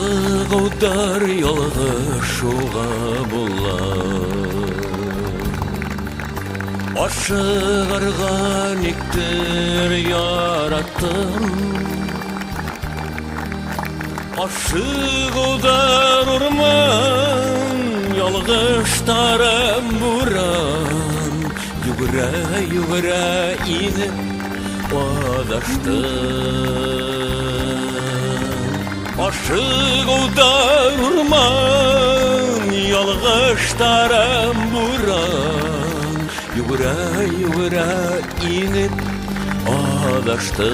Aşıqlar yolğuşuğa bullar. Aşığırgan iktir yarattım. Aşıqlar urman, yolğuşlarım buran. Yugura yugura inip adaştım. Aşıqlar urman, yolğuşlarım buran. Yugura yugura inip adaştım.